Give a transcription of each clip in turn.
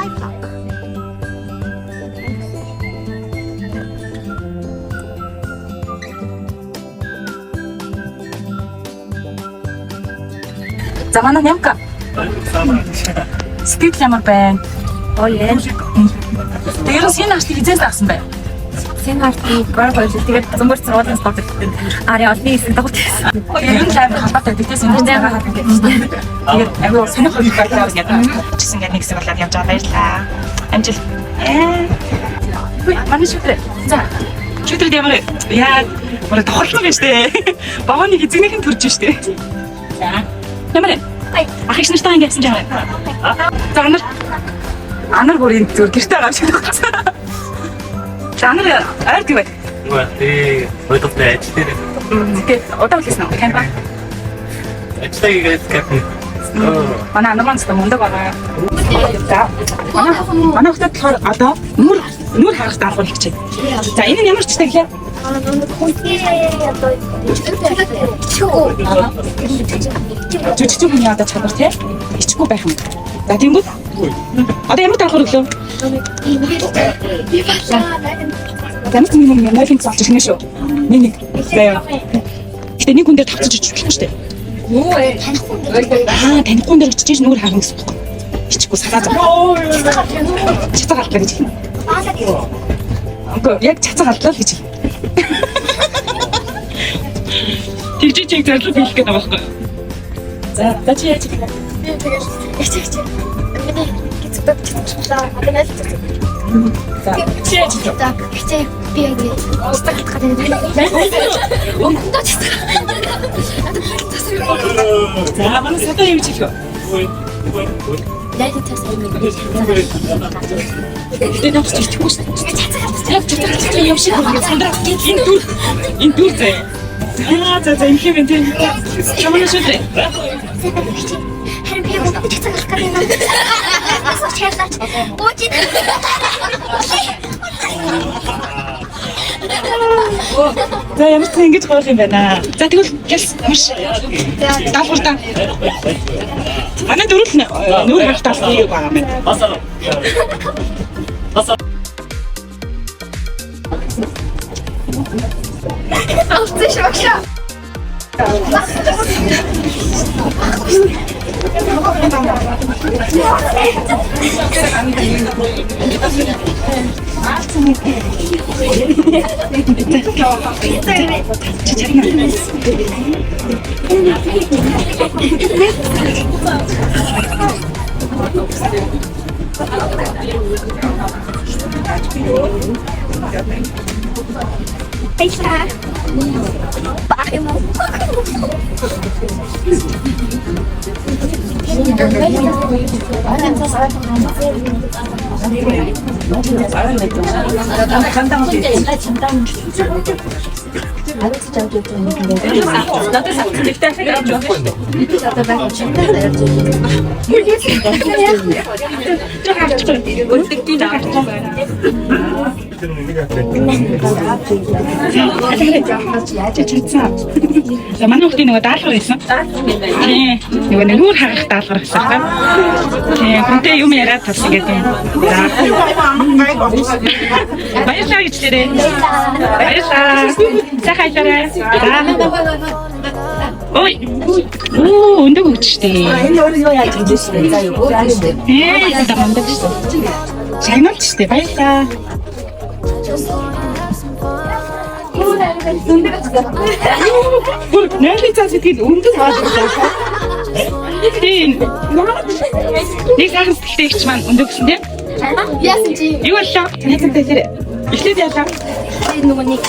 Сайфа. За манай нямка. Сэтгэл ямар байна? Ойлээ. Тэрс энэ хашиг хизээс авсан бай. Сэн хартыг гол тэгээд зөмбөр цоолын спорт гэдэг. Ари олны хэсэг дагуулж байсан. Ер нь лайв халбаатай тэгтээс энэ зайгаа хатдаг гэдэг чинь. Тэгээд агуу сонирхол байлаа гэдэг. Чисэн гэдэг нэг хэсэг болоод явж байгаа баярлаа. Амжилт. Манай шүтрэ. За. Шүтрэ ямар яа мөр тохирлоо гэж тээ. Баганы хизэнийхэн төрж штэ. За. Ямар ах их нартай ингэсэн жаа. За анар бүрийн зүгээр гэртээ гарч ирэх гэсэн. За анар ойр гэвэ. Тий, өдөртөө ажил дээр. Тэгээд удаа хэлсэн үү? Камера. Ажлыг гэдэг. Манай анар маань зөв мундаг байгаа. За. Манай хөтөд болохоор одоо нүр харах даалгавар хийх чинь. За энэ нь ямар ч таг лээ. Жижиг хүний одоо чадвар тий. Ичгүй байх юм. За тийм үү? Одоо ямар даалгавар өглөө? Тамиг минь нэлээд цааш ирнэ шүү. Нэг. Заяа. Гэтэ нэг хүн дээр тавцаж иччих болохгүй шүү дээ. Юу вэ? Танихгүй дээр ичиж нүур харна гэсэн үг. Ичхгүй сараа. Чацаа галтлаа гэж хэлнэ. Яг чацаа галтлаа л гэж хэлнэ. Тэгж чиг зарлуу хийх гэдэг байгаа байхгүй. За чи яаж хийх вэ? Би тэгээд ячих. Миний гиздэг чиглэлээ одоо нэг л. За чи яаж хийх вэ? Так, хичээ би яг устгах гэдэг. Өмгөндөө чиглэл. За манай садаа юу хийх вэ? Дайд тасаа нэг. Гэтэ навч ичгүй шүү дээ. Яг чиглэл юм шиг сандраа энэ дүр зэ. За энэ хэвэн тийм. Чамаа шүү дээ. Харин би өмгөндөө чиглэх гэдэг. Асууж яагаад бууж За ямар ч ингэж гоох юм байна. За тэгвэл гэлс маш даалгавар. Манай дөрөв нүур харах даалгавар юу байгаа юм бэ? Алцсан швагшаа. Пейса. Бахимо. За манай хүүхдийн нөгөө даалгавар байсан. Тийм. Нөгөө нүур харах даалгавар гэсэн байна. Тийм. Хүнтэй юм яриад тас ингээд юм. За. Баярлалаа гэж тэрэ. Баярлалаа. Захайлаарай. Ой. Оо, өндөг өгчтэй. Энэ өөрөө яаж хийж байна? За юу яаж вэ? За мундаг шүү. Шагналт шүү. Баярлалаа. Бүр нэлээд цаас итгэл өндөг байна. Тийм. Нэг сайхан сэтгэлтэй ихч маань өндөг гэсэн тийм. Яасан чи? Юу боллоо? Танайтай тэр эхлээд яалаа. Нөгөө нэг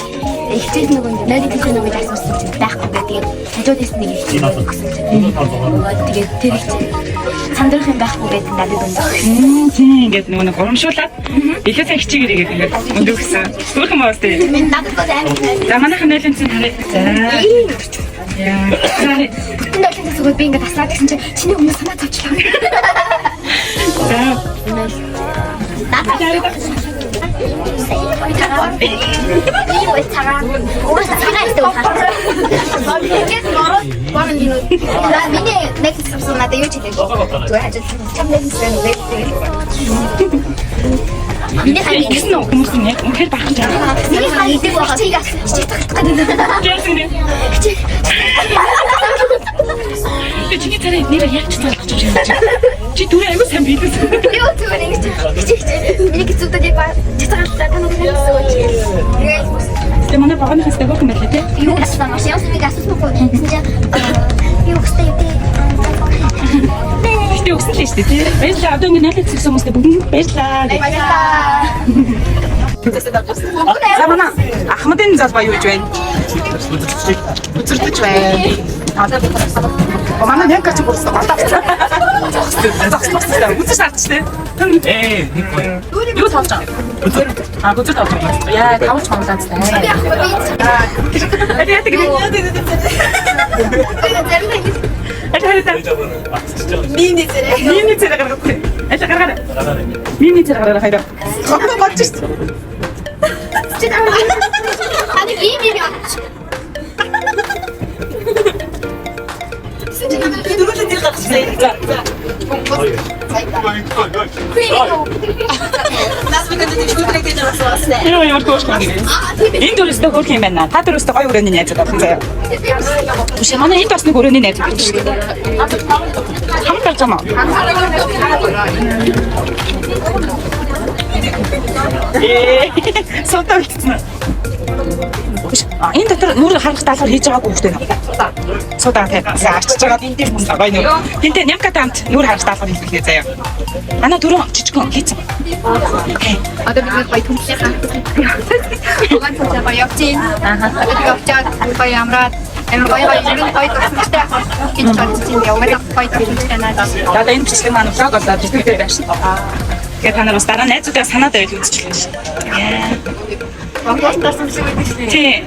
ихтэй нөгөө найдаж нөгөө асуусан чинь байхгүй гэдэг. Хажуудаас нэг ихтэй өгсөн чинь. Тэгээд тэр их сандрах юм байхгүй гэдэг надад өндөг. Тийм ингээд нөгөө горомшуулаад эхлээд цаг хичээгээр ингээд өндөг гэсэн. Зүрхэн боос тийм. Миний надад амар. За манайхан нэлээд цэн хараа. За. Яа. Бүтэн долоос зүгээр би ингээд таслаад гэсэн чинь чиний өмнө санаа зовчлаа. За. Ийм үе цагаан. Уус цагаан гэдэг үү? Баран минут. Да, миний Netflix авсан надад юу ч хэлээгүй. Зүгээр хажууд чам Netflix байна. Миний хань Гэсэн үү хүмүүс нь яг үнэхээр бахарч байгаа. миний хань идэг байгаа. Чиг Яасан бэ? Чиний тарай нэр яг ч таалах гэж байна. Чи түрээ аягүй сайн биелсэн. Юу зүгээр ингэж. Миний хэцүүдээ яг чатгаалтай таныг хэлсэн. Тэгээ манай баганы хэстэй гох юм байна те. Юу гэсэн маш яс нэг асуухгүй. Тэгсэн чинь юу гэстэй юу. Тэ өгсөн л шүү дээ тий. Баярлалаа. Одоо ингэ найлах гэсэн хүмүүстэй бүгд баярлалаа. За манай Ахмадын залбаа юу гэж байна? Үзэрдэж байна. Манай яг ч бүрс гадаа. Үзэж шаардч тий. нэг бай. Юу тоолж байгаа? Үзэр тоолж байгаа. Яа, тавч хонглаад таа. Мини зэрэг гаргах. Ажиг гаргаад. Мини зэрэг гаргах хайраа. Хогтоо болж шүү. 아니 비밀이 Ямар гош гэнэ. Энд дөрөстө хөрх юм байна. Та дөрөстө гоё өрөөний найз байгаа заяа. Түш манай энд бас нэг өрөөний найз байна шүү дээ. Хамтарч байгаа. Сотоо үлдсэн. Энэ дотор нүрийг харах даалгавар хийж байгаагүй хөөхтэй нэ. Содаа тэ арчиж байгаа энэ дээр хүмүүс байгаа нөө. Тэнтэй нямкатай хамт нүр харах даалгавар хийх заяа. Ана түрүү жижигхэн хийцэн. одоо бид гоё түншлээ хаан гоё явчих. Одоо явчаад гоё амраад амар гоё гоё тусмастай гэж бодчих юм. Ямар гоё тусмастай надад. Одоо энэ бичлэг маань влог болоод бичлэгтэй байсан. Тэгээд та нар бас дараа найзуудаа санаад байвал үзчихлээ шүү. Тий.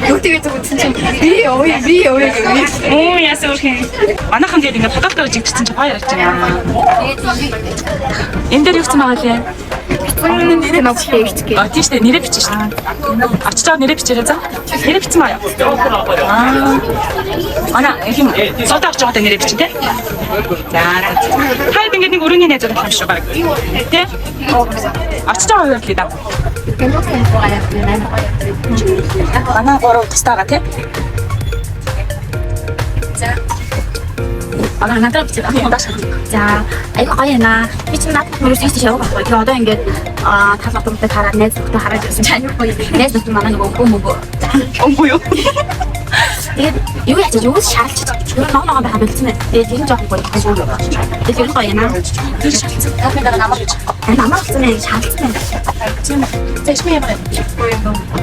Юу тэгээд үзсэн чинь би ой. Оо яасан үрхэн. Манайхан гээд ингээд фотог гаргаж игдсэн чинь гоё ярьж байна. Энэ дээр юу гэсэн байгаа лээ? нэрээ ногчтэй ихтэй. А тийш дээ нэрээ бичсэн шүү дээ. Очиж байгаа нэрээ бичээрэй за. Нэрээ бичсэн маа. Ана ийм содаа авч байгаа нэрээ бичин тий. За. Хайд ингээд нэг өрөөний найз байгаа юм шиг баг. Тий. Очиж байгаа юу гэдэг. Ана гороо тастаага тий. За. Ана надад бичсэн ахмадаш. За айгу гоё яана. Би чинь надад мөрөс хийх шаваа байхгүй. Тэгээ одоо ингээд талбар томтой хараад найз нөхдөд хараад ирсэн чинь айгу гоё. Найз нөхдөд манай нэг өнгөө. Өнгөө юу? Тэгээд юу яач юу шаарлж чиг. Ноо ногоо байхад үлдсэн ээ. Тэгээд тийм жоохон гоё. Тэгээд юу гоё яана. Тэр шаарлцсан. Кафедаг намар гэж. Намар болсон ээ шаарлцсан ээ. Тийм. Тэшгүй юм байна.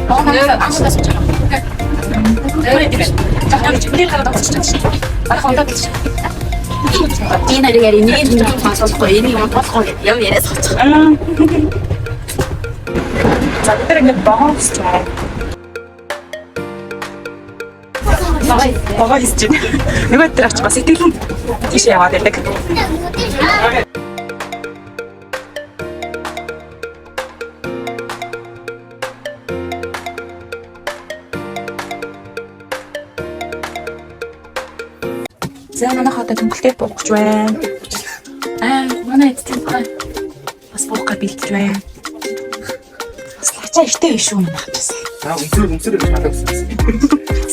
Аа нэр амгаас ч. Нэр тийм. Захаа чи би хараад авчихсан чинь. Арах ондоо гэж. Энэ яг нэг юм сонсохгүй энэ юм болохгүй юм яриас гоч. За тэр ингэ баахс чаа. Бага хийж чинь. Нөгөө тэр авч бас итгэл тийш яваад байдаг. За манай хата тэмгэлтэй буугч байна. Манай эцэг байна. Бас буугах бэлдэж байна. Бас лачаа ихтэй биш үү юм байна. Аа үнсэр гэж хатагсан.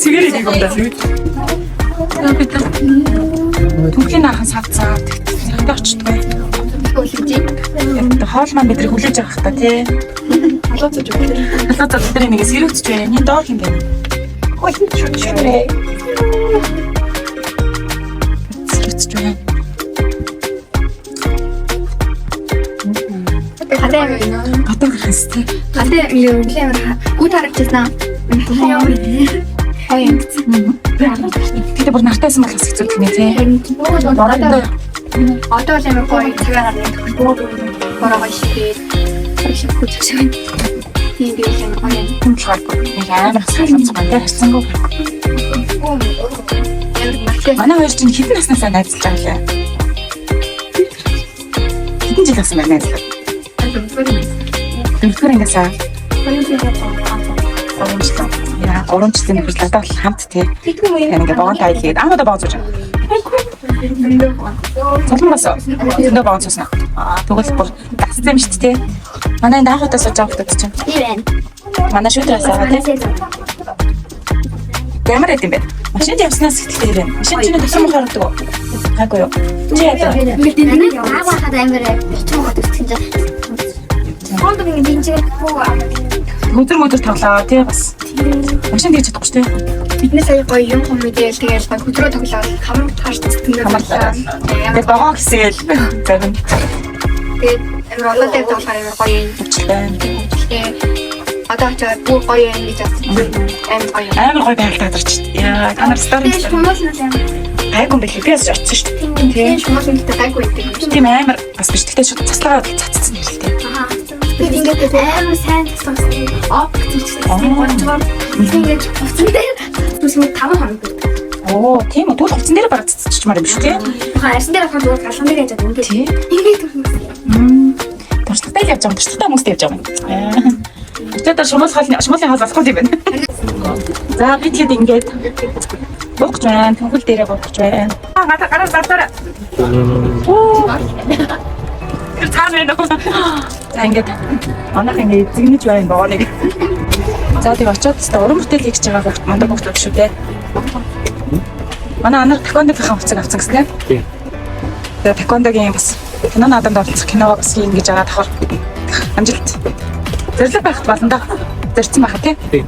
Сэгэрийг юм да. Түүхийн ахын савцаа тэгтээ очтгоо. Үлдээ. Хоол маань бидний хүлээж авах та тий. Халууцаж өгөх. Халууцаж бидний нэг сэрэгч байна. Эний доор юм байна. Хой чүчрээ. Гадаа хэстэй. Гадаа юу нэлээд гүт харагдчихсан. Хаяа. Гэтэ бүр нартайсан байх хэсэг зүг нэ тий. Одоо л амар гоё цагаар бороо шигээ. Шиг хүчсэн. Тийм би юм гоё. Хүн шууд нэг амар салцсан байна харцсангүй. Манай хоёр чинь хэдэн наснасаа найзлж байгаа лээ. Хэдэн жил болсон байна найзлаа. Дөрөвдүгээр ангиасаа. боломжтой. Яа, гурамчлалын нөхөрлөлтэй бол хамт тий. Ингээ богонтой хэлгээд аамда богоцож. Солонгос. Эндээ богоцсон. Тэгвэл бүр дассан юм шүү дээ. Манай даахуудаа сууж байгаа хүмүүс чинь. Тийм байна. Манай шүүдрээс аваад тий. Ямар хэдэм бэ? Машин явснаас сэтгэлээр байна. Машин чинь төсрөм харагддаг уу? Гайгүй юу? Чи яа. Мэдээний ааваа хад амираа бичиг өгсөн чинь. Хонд нэг динжиг Өдөр тоглоо тий бас. Машин дийж чадахгүй шүү дээ. Бидний сая гоё юм мэдээ тэгэл гоё хөдрөө тоглоод хамар тааш тэтгэнгээ Хамарлаа. Тэгээд богоо гэсээл зарим тэгээд амир олоотой тоглохоор амир гоё юм. хүчлээ. Одоо ч бүр гоё юм гэж бодсон. Амир гоё. Амар гоё байгаль тадарч. Яа, та нар стар Тэгээд хүмүүс нь гайгүй бэлээ. Би бас очсон шүү дээ. тийм хүмүүс нь гайгүй байдаг. Тийм амар бас биш. Тэгтээ шууд цацлаа цацсан юм л дээ. Тэгээд ингээд амар сайн тассан. Optic гонжоор ингээд уцсан дээр түсмээ 5 хоног байдаг. Оо, тийм үү. Тэгвэл хувцсан дээр бараг цацчихмаар юм шүү дээ. Арсан дээр хаа зүгээр галан дээр яжаад ингээд. Тий. Ингээд түсмээ. Туршлагатай л явж байгаа. Туршлагатай хүмүүстэй явж байгаа. Тэгээд шумуулын хаалт асахгүй юм байна. За би тэгэд ингээд буугч байна. Төнгөл дээрээ буугч байна. Гараа зартаарай. Оо. Тэр цаана нөө. За ингээд манайх ингээд зэгнэж байна богоныг. За тэг очиод тест уран бүтээл хийж байгаа хөлт мандаа хөлт шүү дээ. Манай анар такондогийнхаа хувцас авсан гэснээр. Тийм. Тэгээ такондогийн бас кино наадамд оролцох кино бас хийн гэж байгаа давхар амжилт. Зэрлэг байхад болно да. Зэрцэн байхад тий. Тийм.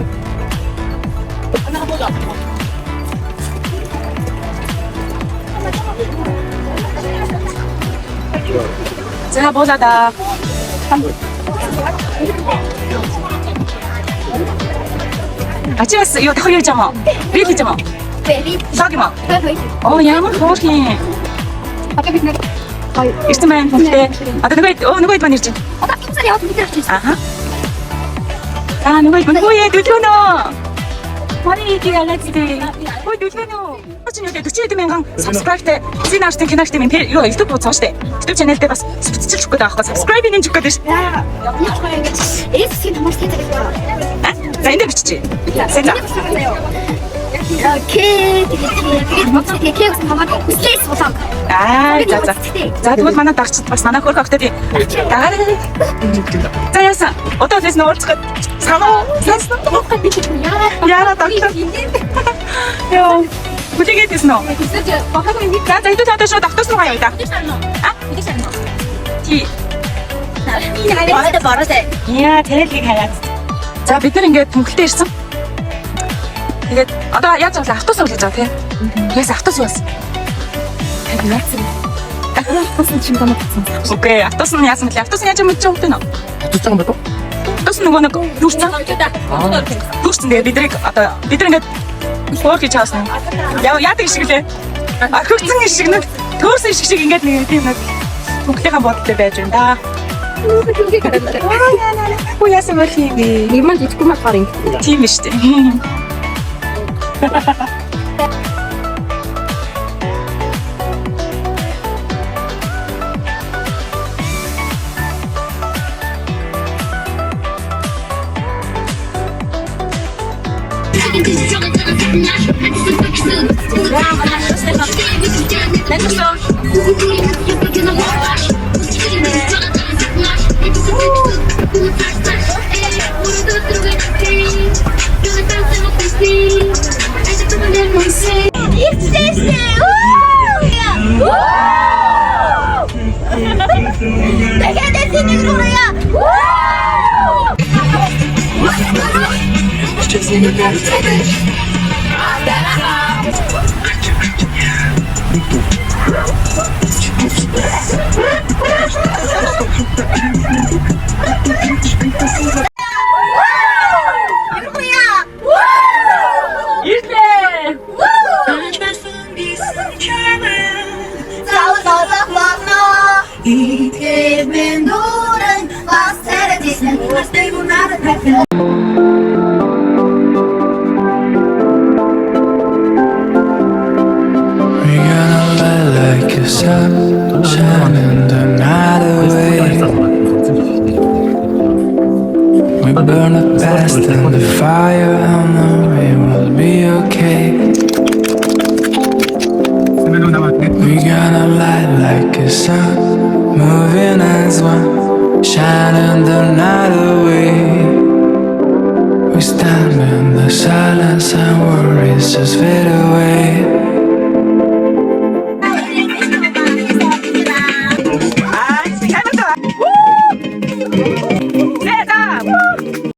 За буулаа да. Ачи бас юу давхар яаж байгаа юм? Би хийж байгаа юм. Би Саг юм аа. тэгээд Оо ямар хөөрхий. одоо бид нэг гоё. Ирсэн байна хүнтэй. Одоо нөгөө маань ирж байна. Одоо энэ сар яваад бид нар очиж. Аха. Аа нөгөө яа дүлгөнөө. Мани iki галактик. Ой дүлгөнөө. Очиж юу 40 мянган subscribe-тэй Зинарстын киногт минь юу YouTube бууцсан шүү дээ. YouTube channel дээр бас subscribe өгөх гэдэг аахгүй. Subscribe нэмж өгөх гэдэг шүү. Яаж гоё ингэж. Эсгийн хүмүүс тэгээд. За энэ биччихье. Сайн. Тэгээд моцоо тэгээд хамаад үслээс болоо. Аа за. За тэгвэл манай дагчд бас манай хөрх огтод дагаад. За яасан. Одоо лээс нуурцгаад санаа. Яра доктор. Йоо. Бүтэгээд ирсэн үү? За энэ одоо шууд автобус руу гаяа да. Тий. Яа, тэрэлгийг хаяад. За бид нар ингээд төнгөлтэй ирсэн. Тэгээд одоо яаж вэ? Автобус уу гэж байгаа тийм. Яс автобус юу вэ? Автобус нь чим танаа татсан. Окей, автобус нь яасан бэ? Автобус нь яаж мэдэж өгдөө нөө? Татж байгаа юм байна уу? Автобус нөгөө нэг юусан? Юусан дээ бид нар ингээд хөөх гэж хаасан. Яадаг шиг лээ. Хөгцөн шиг нэг төөрсөн шиг ингээд нэг тийм нэг төнгөлийнхаа бодолтой байж байна да. Уу яасан байх юм бэ? Нэг маань жижиг мал гар ингэ. Тийм биш үү? burn the past and the fire, and know it will be okay. We gonna light like a sun, moving as one, shining the night away. We stand in the silence and worries just fade away.